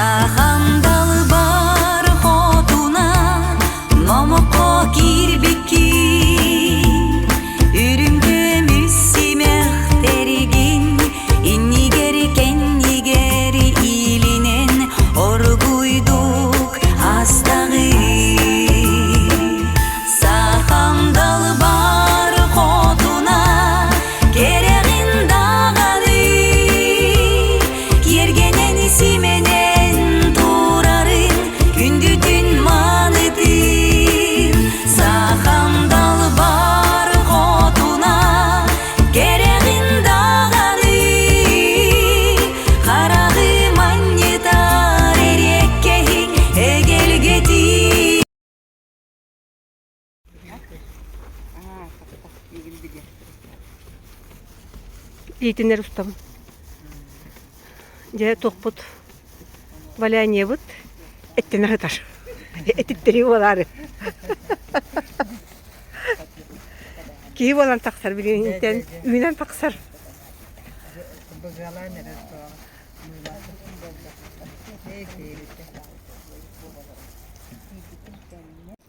Сахандал бар хотуна номоко кирбики үрүмкөмүс симехтеригин иннигери кеннигери илинен оргуйдук астагы Сахандал бар хотуна керегин даганы кергенен сименен турарын күндү түн маныдыр Сахандал бар хотуна керегин даганы карагы маннетар эрекке эгелгети Ейтінер ұстамын. Же тоқпыт валяние бұд, әттен ағытар. Әттеттері олары. Кей болан тақсар, білгенінтен үйінен тақсар.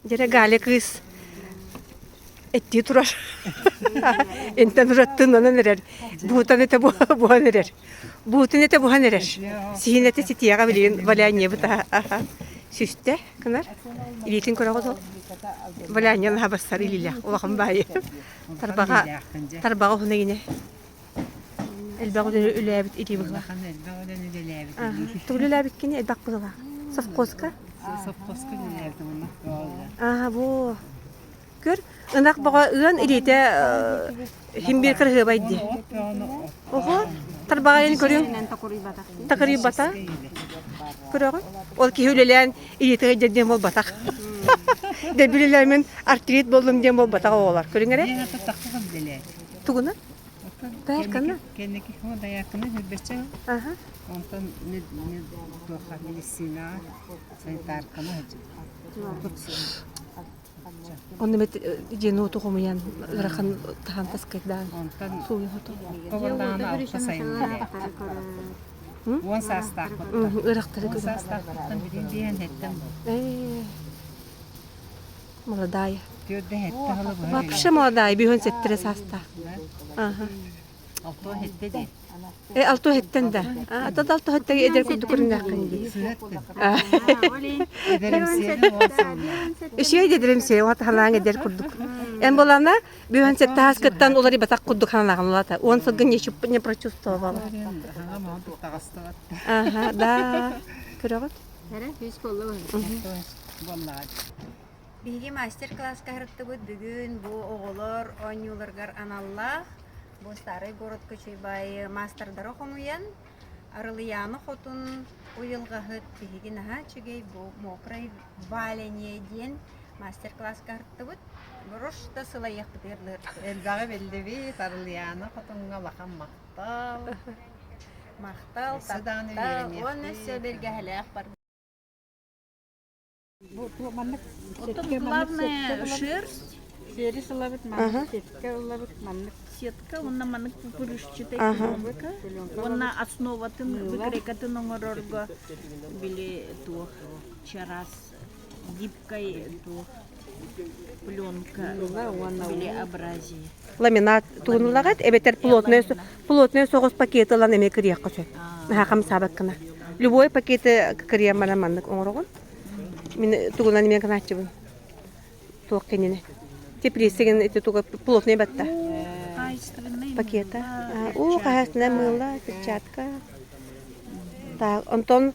Жері галі қыз. Әтті тұрар. Ентен ұраттын онын әрер. Бұғытан әті бұған әрер. Бұғытын әті бұған әрер. Сиін әті сетияға білген валяние бұта. Сүсті, кінар. Илейтін көрі ғыз ол. Валянияны хабастар илілі. Олақын байы. Тарбаға ғына гене. Әлбағы өден үлі әбіт илі бұғыла. Тұғыл үлі әбіт кене әлбақ бұғыла. Совхозка? Совхозка үлі әбіт мұна. Аха, бұ. Көр, ынақ бұға ұйан илейті химбер кіргі байды. Оғы, тарбаға ені көрің? Тақырый бата? Көріғын? Ол ке өлелен илейтіғі жерден бол батақ. Дәбілелермен артрит болдым ден бол батаға оғылар. Көрің әрі? Тұғыны? Бәр қаны? Кенеки хо даякыны хүлберче. Аха. Онтан не доха медицина санитарканы хәҗи. Оны мет жені оту қомыян ұрақан таған таскайдан суы оту. Ковалданы алқа сайын. Он састақ. Үрақтары көрі. Састақтан бірін дейін әттім. Молодая. Түйірді әтті халы бұғыр. Вообще молодая, бүйін сеттірі саста. Алто әтті де. Алто әттен да. Атады алто әттіге едер күрді көрін әқін де. Эдеремсені олсынна. Үші едеремсе, оғаты халаң едер күрдік. Ән болана, бүйін сетті хаскыттан олары батақ күрдік халағын олата. Он сылғын не прочувствовала. Хаңа мағын тағастығат. Да. Көріғыт? Биги мастер-класска хырыттыбыт бүгүн бу оголор оңюларгар аналлах бу старый город Кочубай мастердар окумуян арылыяны хотун уйылгахыт биги наха чүгей бу мокрай валение ден мастер-класска хырыттыбыт бұрышта сылайық бітерлер. Элбағы белдеби тарылияны хотунға лақан мақтал. Мақтал, Суданы таттал, веренек. оны сөбергәләк бар. Главное шерсть, сетка, он на манок пупырышчатай пленка, он на основатын выкрекатын оңорорго били тух чарас гибкой тух пленка били абразии. Ламинат туғынылағат, әбеттер плотный соғыз пакеті лан әме кірияқ қосы. Нағам сабат кіна. Любой пакеті кірия мараманлық оңырығын. Мен туғылан емен кіна атчыбын. Туық кенені. Теплесеген әті туғы плотный бәтті. Пакета. О, қағасына мыла, перчатка. Онтон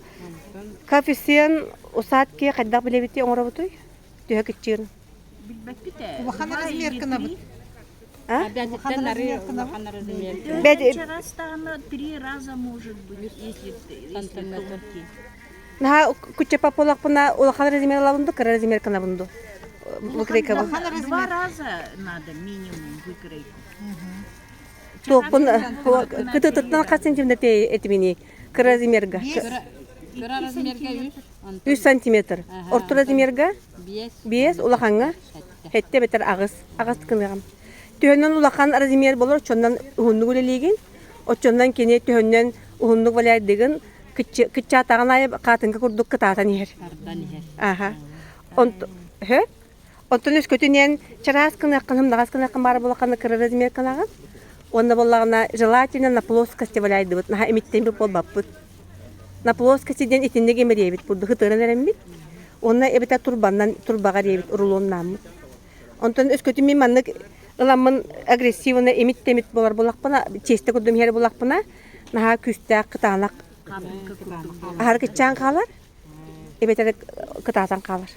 коэффициент усадки қайдақ білебетте оңыра бұтой? Түйе кетчерін. Улахан размер кына бұд. Чарас тағаны 3 раза может быть, если тонкий. Наха күтче паполақ бұна улахан размер лабынды, кара размер кына бұнды. Выкрейка бұл. 2 раза надо минимум выкройку. Тоқ бұн күті тұттан қас сантиметр әтімені кара размерға. 3 сантиметр. Орты размерға 5 улаханға хетте бетер ағыз тықынығам. Түйіннен улахан размер болыр, чоннан ұғынны көлелеген, отчоннан кене түйіннен ұғынны көлелеген Kıçça tağınay katınga kurduk kıtatan yer. Aha. He? Ondan öskөтүнен чарас кынакын, нагас кынакын бар булаканы кырырыз мер кынагын. Онда боллагына желательно на плоскости валяйды вот. Наха эмиттен бир болбаппыт. На плоскости ден итинде кемеребит бурду хытырын эрембит. Онна эбите турбага ребит урулоннаммыт. Онтон өскөтүн мен маннык ыламын агрессивны эмиттемит болар булакпына, честе курдум хер булакпына. Наха күстә кытанак ахар кычан калар. Эбите кытатан калар.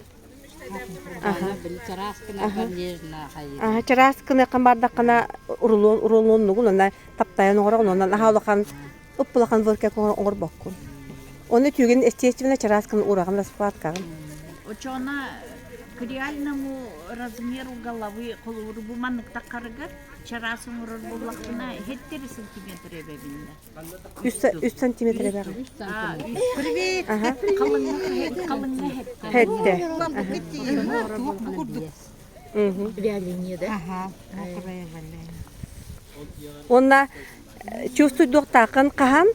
Чарас кынакын бардакына урулоннугун, онна таптайын оңорогун, онна нахалакан ыппылакан вырке оңор боккун. Оны түйген естественно чарас кын урагын расплаткагын. Учена к реальному размеру головы колурбу маннык такарыгар чарасын урар буллакына 7 сантиметр эбебинде. 3 сантиметр эбеги. Привет. Калыңга Хетте. реалине да. Онна чувствуй доктакын кахан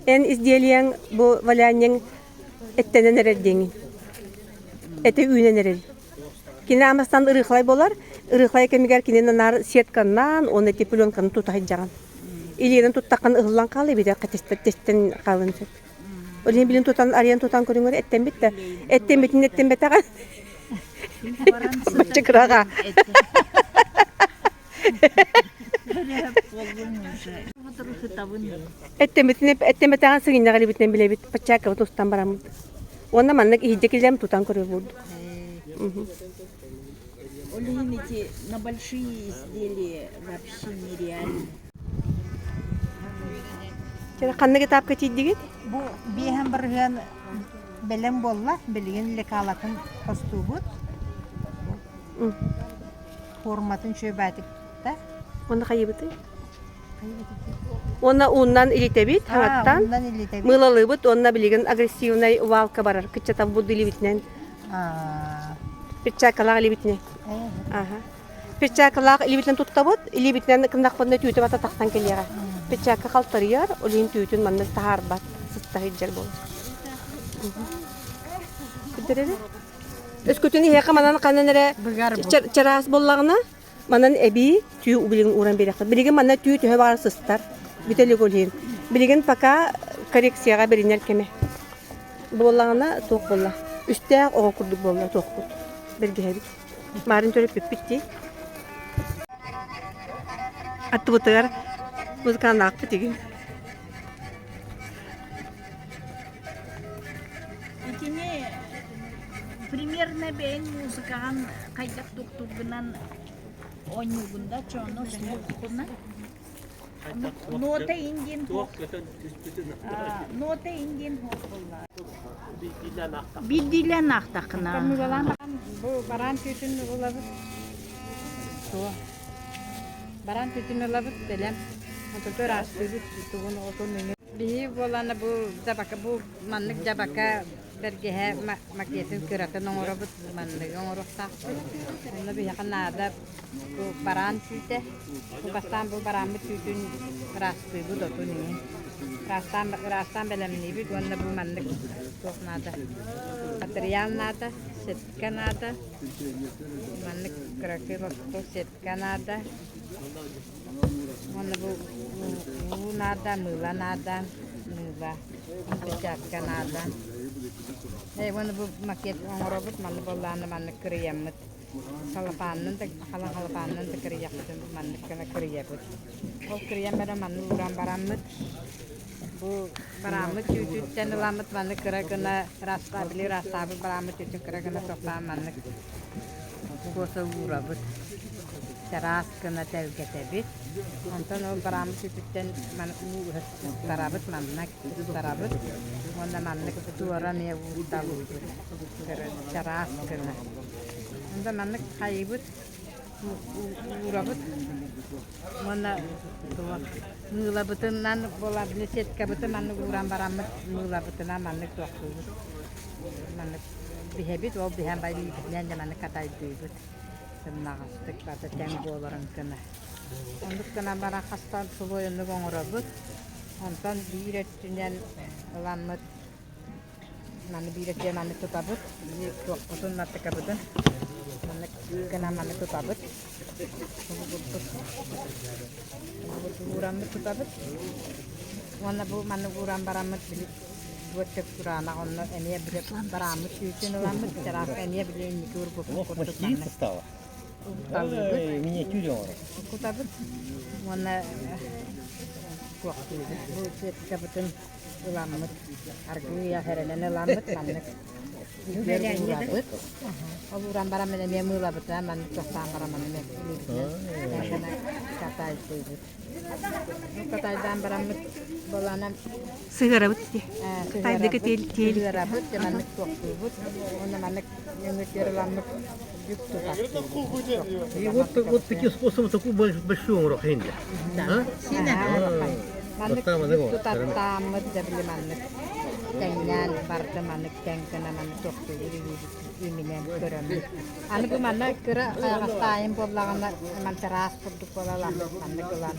эн изделияң бу валяньяң эттенен эреддеңин. Эте үйнен эрери. Кине амастан ырыхлай болар. Ырыхлай кемигер кинен нар сетканнан, оны эти пленканы тутахай жаган. Илерин туттакан ыгылан калы биде катестен калын сөп. Олен билин тутан ариан тутан көрүңөр эттен битте. Эттен бетаган. Чыкрага. Эттен бетаган сыгынна гали битен биле бит. Пачака тустан барамыт. Онна маннык ихдекилем тутан көрүп бурду. Олините на большие изделия вообще нереально. Жана кандай китапка тийдигит? Бу биһәм бирген белем болла, билген лекалатын костубут. Форматын чөбәтик та. Онда кайыбыты? Онна уннан илитебит, хаңаттан. Ондан илетеби. Мылалыбыт, онна билген агрессивный валка барар. Кычата буду илибитнен. Перчакалак илибитне. Перчакалак илибитнен туттабыт, илибитнен кындак бында түйтүп ата тактан келега. Перчака калтырыяр, олин түйтүн манны тахарбат, сытта хиджер бол. Күдерели? Өскөтүнү хека манан кананере чарас боллагына, манан эби түй билген уран берекет. Билген манна түй түйө бар сыстар. Бителек олин. Билген пока коррекцияга беринер кеме. Боллагына ток болла. Үстә ого курдук болла ток. Бергебит. Марын төрөп битти. Атты бутар. Музыканы акты деген. Итине примерно бейн музыкаган кайдак доктургунан ойнугунда чоно слухуна. Нота индин хок. Нота индин хок болла. Бидилен актакына. Бу баран түтүн улабы. Баран түтүн улабы белем. Антотор астыгы түтүн отон. Би боланы бу жабака бу маннык жабака бергеһе макетин кыратын оңоробут маннык оңорохтак. Онда би якынада бу баран түтө. Бу бастан бу баран түтүн растыгы дотун. Растан белемни бит онда бу маннык токнада. Материал надо, сетка надо. Маннык кракылык сетка надо. Онда бу надо, мыла надо. Мыла. Перчатка надо. Онда бу макет оңоробут манны болланы манны кырияммыт. Халапаннын да кырияппытын манны кыриябыт. Ол кыриямбара манны уран бараммыт. Bu baramı tütütten ılamıt manı kıragına rastabı baramı tütün kıragına toplağın manı kosa uğrabıt. Teras kına tevgetebit. Ondan o baramı tütütten manı tarabıt manı tarabıt. Ondan manı tuğra meye uğrabıt. Teras kına. Ondan manı kaybıt. Uğrabıt. Mana mula betunan bola bileset kabetan manu uran baramut mula betunan manu tuakku manu bihabit wau biham bayi bihan manu kata itu senang stek pada tempo orang kena untuk kena barang khastan sebuah yang ngorobut ontan diret dengan lamut Manı bir de manı tutabıt. Çok uzun natta kabıdın. Manı gana manı tutabıt. Bu uğramı tutabıt. Ona bu manı uğram baramıt bilip buat kurana onu eniye bile baramıt yüzün olamıt. Cerah eniye bile nikur bu kurtuk manı. Стало. Миниатюре. Kutabıt. Ona waktu bu kabıtın ulamıt. Argıya herenen ulamıt manı. Ulamıt. Uğram baramıt eniye mılamıt. Manı çoktan baramıt eniye. Yani kata itu. Kataydan baramıt bolanam Sigara bitti. Taydaki tel. rabut manık waktu but. Ona manık yengir lamık. И вот таким способом такую большую урахинда. Manık tutamıt da bile manık. Kenyan barda manık kenkana manık waktu iminen körömüt. Anı bu manık kıra hastayım bollağına man teras kurduk bollalam manık olan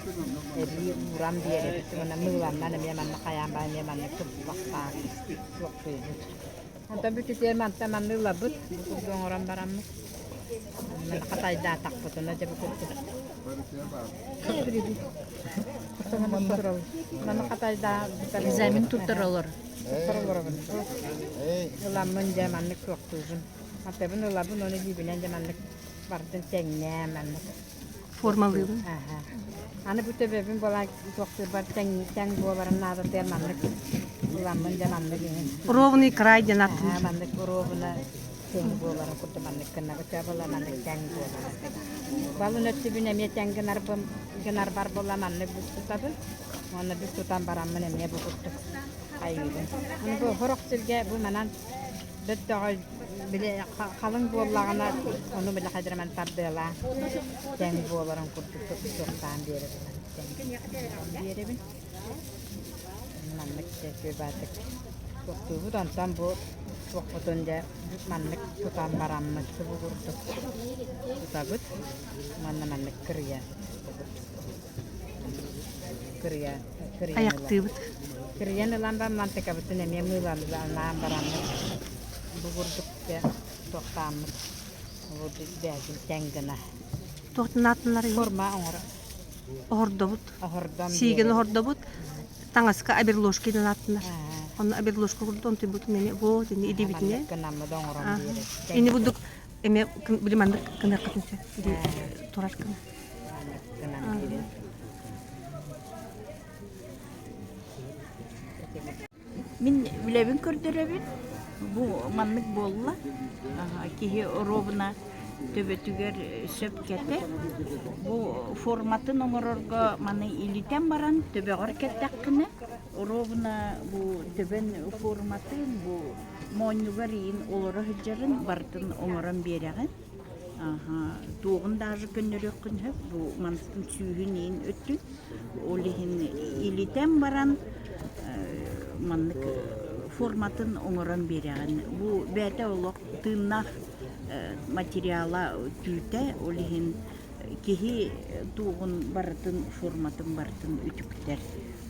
bir uğram diyerek ona mılandan ya manık kayam ben ya manık tupakta waktu. Anta bütün diğer manık labut bu orang baramık. Manık katay da takputuna da bu kurdu. Manık katay da Zemin tutturulur. Ulamın zamanlık waktuzun. Hatta bunu ulamın onu dibinen zamanlık bardın tenge manlık. Formalıyım. Aha. Ana bu tebebin bola waktu bar teng boların nada zamanlık. Ulamın zamanlık ini. Ровный край денат. Aha manlık urubuna teng boların kurdu manlık kena kecabala manlık teng boların. Balun ötübüne mi teng genar bar bola manlık bu tutabın. Onu bir tutan baramın emiye bu kurdu. Ayıydın. Bu horok sirge bu manan döttüğü bile kalın bollağına onu bile kadırman tabdığla ten bolların kurdu çoktan beri beri bin manlık çekiyor batık çoktu bu tantan bu çok otunca manlık tutan baramız bu kurdu tutabıt manlık kırıya Ayak tığıbıt. Kiriyan lamba mantek abutun emiye mılan lan baramı bu vurduk ya toktamı vurduk belki tengana Tohtunatınlar yok. forma onora Orada but. ahordam Sigen orada but. Tangaska abirloşki denatınlar. Onu abirloşki kurdu onu tibut meni bu deni idi bitne. kenamı da oram biri Ini buduk eme bilemandık kınar katınca. Di torar kınar. kenamı biri Min bilebin kördürebin. Bu manlık bolla. Kihi robuna töbetüger söp kete. Bu formatın oңорорго many iliten baran töbe orkettakını. Robuna bu töben formatın bu moñugarin olora hıjarın bartın oңорон beregen. Tuğun dajı könnörökün hep bu mantıkın sühünün öttün. Olihin iliten baran manlık formatın oңорон beregen. Bu bete olok tığnak materiala tüte olihin kihi tuğun bartın formatın bartın ütüpter.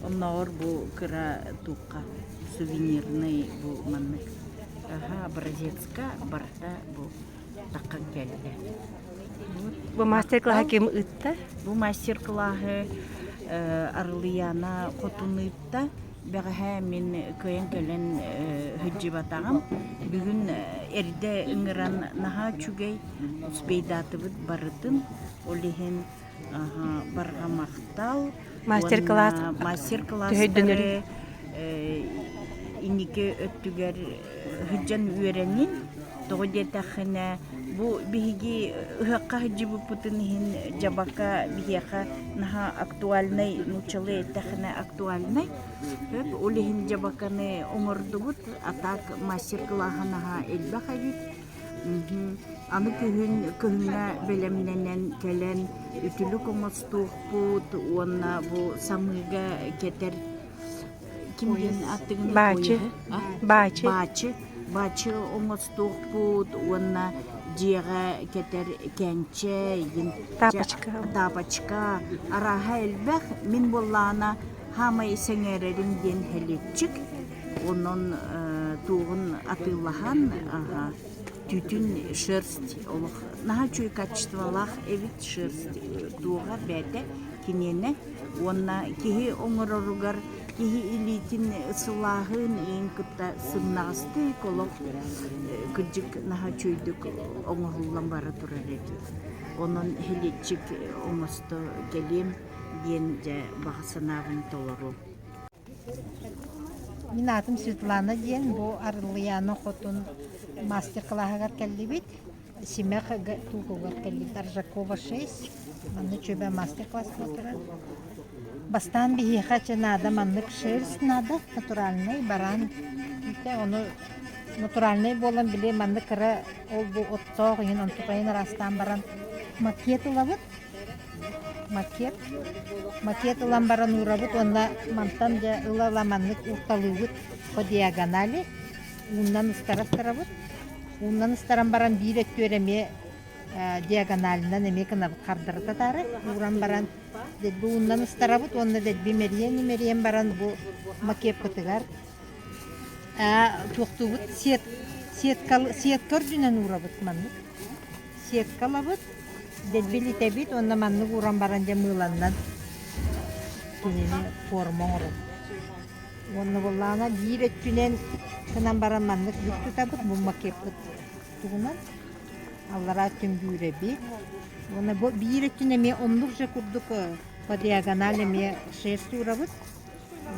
Onlar bu kıra tuğka suvenirni bu manlık. Бразецка барта bu takkan geldi. Bu master class kim ıtta? Bu master class'ı Arliyana Kotunuyta Beğe min köyün gelen hıcı batağım. Bugün erde ıngıran naha çügey speydatıbıt barıtın. Olihin barga maqtal. Master class. Master class'ları inike öttüger hıccan ürenin. Doğdetahına bu bihigi haqqa hıcı bu putunihin jabaka bihiqa naha aktualnay nuçalı tahına aktualnay. Hep olihin jabakane oңордубут atak master class'ına ha elbaqayı. Anı köhünne belemlenen gelen ütülük oңостуqput ona bu samıga keter kimden attığını Bahçe. Bahçe. Bahçe oңостуqput ona jiga keter kençe tapachka araha elbaq min bollana hamay sengererin den heletçik onun туғын атылахан түтін шерсть олық. Наха чуй качестволах эвит шерсть туға бәді кинене. Онна кихи оңыроругар, кихи илитин сылағын ең күтті сымнағысты колық күджік наха чуйдік оңығылан бары тұрар еді. Onun hilitçik omustu geleyim diyence bağısınağın toluru. Min adım Svetlana diyen bu arılıyana xotun master kılağıgar kelli bit. Simek tuğugar kelli bit. Arjakova 6. Manlı çöbe master class kılaturar. Bastan bir hikaçı nada manlık şehirsin nada. Naturalnay baran. İşte onu naturalnay bolan bile manlı kıra ol bu otsoğ yin ontuqayın rastan baran. Maket olabıt. Maket olan baran uğrabıt. Onda mantan ja ılalamanlık urtalığıt o diagonali. Ondan ıstarabıt. Ondan ıstaran baran bir et göremeye diagonalinden emek anabıt kardırıda tarı. Uğran baran bu ondan ıstarabıt. Onda bir meriyen baran bu maket kıtıgar. Çoğtuğut siyet kördünen uğrabıt manlık. Siyet kalabıt. Delbili tebit onda manlık uğran baranca mığlandan kinini forma oğrun. Onda bollağına bir etçünen kınan baran manlık yüktü tabıt bu makeplit tuğunan. Allara tüm güre bit. Onda bu bir etçüne me omlukça kurduk o diagonale me şersi uğrabıt.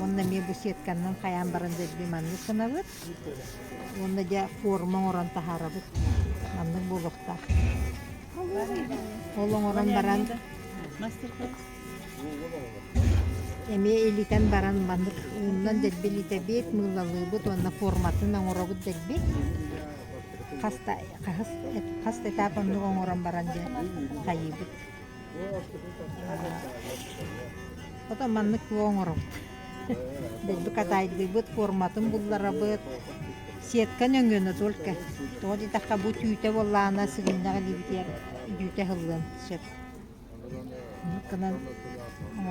Onda me bu siyetkandan kayan baran delbi manlık kınabıt. Onda ja forma oğran taharabıt. Manlık bolukta. Olong orang baran eme elitan baran bandık ondan delbeli tebet mılalыбыт onda formatın orabıt delbi hasta etapanlı orang baranja kayıbıt o da manlık orabıt delbi kataylıbıt formatın bullarabıt Сеткен öngönü только. Тоди така бу түйте боллаана сыгындагы либитер дүйте хылгын шеп. Канан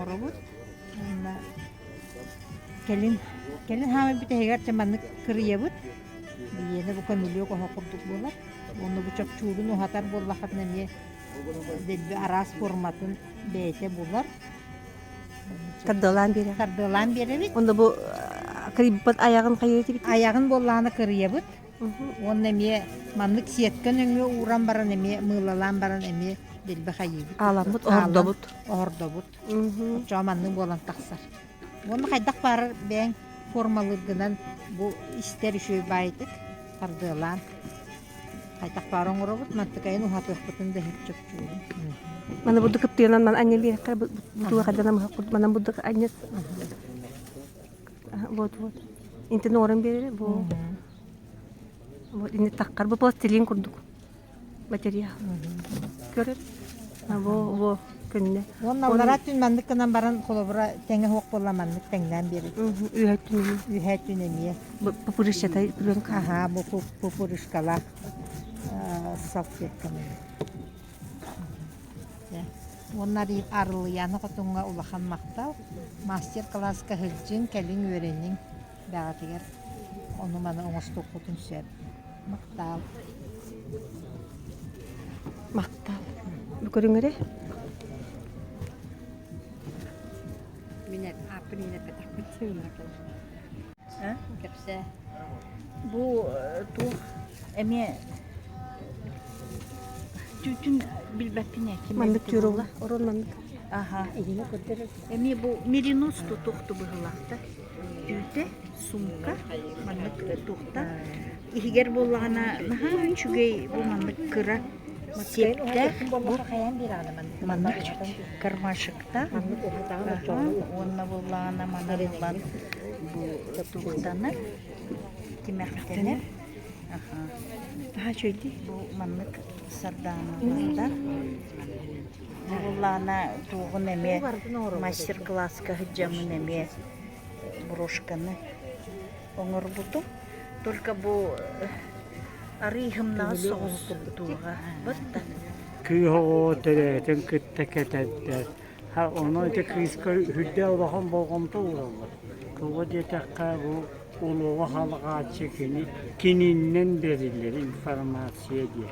оробут. Онда келин хаме бите хегер чаманны кырыябыт. Биене бу камилио ко хокурдук болар. Онда бу чак чуурун ухатар боллахат неме делби арас форматын бейте болар. Кардылан беребит. Onda bu kıyıbat ayağın kayırı bit. Ayağın bollağına kırıyabıt. Onun eme manlık siyetken öngü uğran baran eme mığlalan baran eme delbe kayıbıt. Ağlamut, ordobut. Ordobut. Çoğu manlık bolan taksar. Onu kaydak var ben formalırgınan bu ister işi baydık. Kardığılan. Kaydak var oğrabut. Mantık ayın uhatı ökbütün de hep çok çoğu. Mana budu keptianan man anne bir budu kadana mah mana budu anne. Вот. Инте норам бере бу. Вот инде таккар бу пластилин курдук. Материал. Көрөр. Бу көнне. Onlara tüm manlık kınan baran kolobra tenge hok bollamanlık tengden beri. Ühetün emiye. Bu purişatay bilen Aha bu purişkala salfetka. Onlar arılı yanı kutunga ulakan maktal. Master klaska hılcın kelin öğrenin bağıtıgar. Onu bana oğustuk kutun söp. Maktal. Maktal. Bu görüngere? Minet apnine petak bitsin. Kepse. Bu tu eme tütün bilbepine Mandık yorola. Oron mandık. Aha. Elini kutturur. Eme bu merinos tutuktu bıhılakta. Tüte sumka manlık tutukta. İhiger bollağına naha çügey bu manlık kıra septe bu manlık karmaşıkta. Onunla bollağına manarılan bu tutuktanır. Timektenir. Aha şöyle bu manlık sardanalarda. Bollağına tuğun eme master klaska hıcamın eme брошканы оңор бутум. Только бу арыйхымна соғыстуға бытта. Күйхоғо тәрәтін күттәкәтәдді. Оны өте күйіскі хүдді албақан болғамды ұлығы. Күйгі детәққа бұл ulu halka çekini kininden verilir informasiya diye.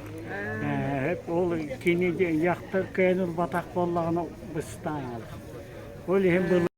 Hep ol kini de yaktır kayınır batak bollağını bıstan alır. Öyle hem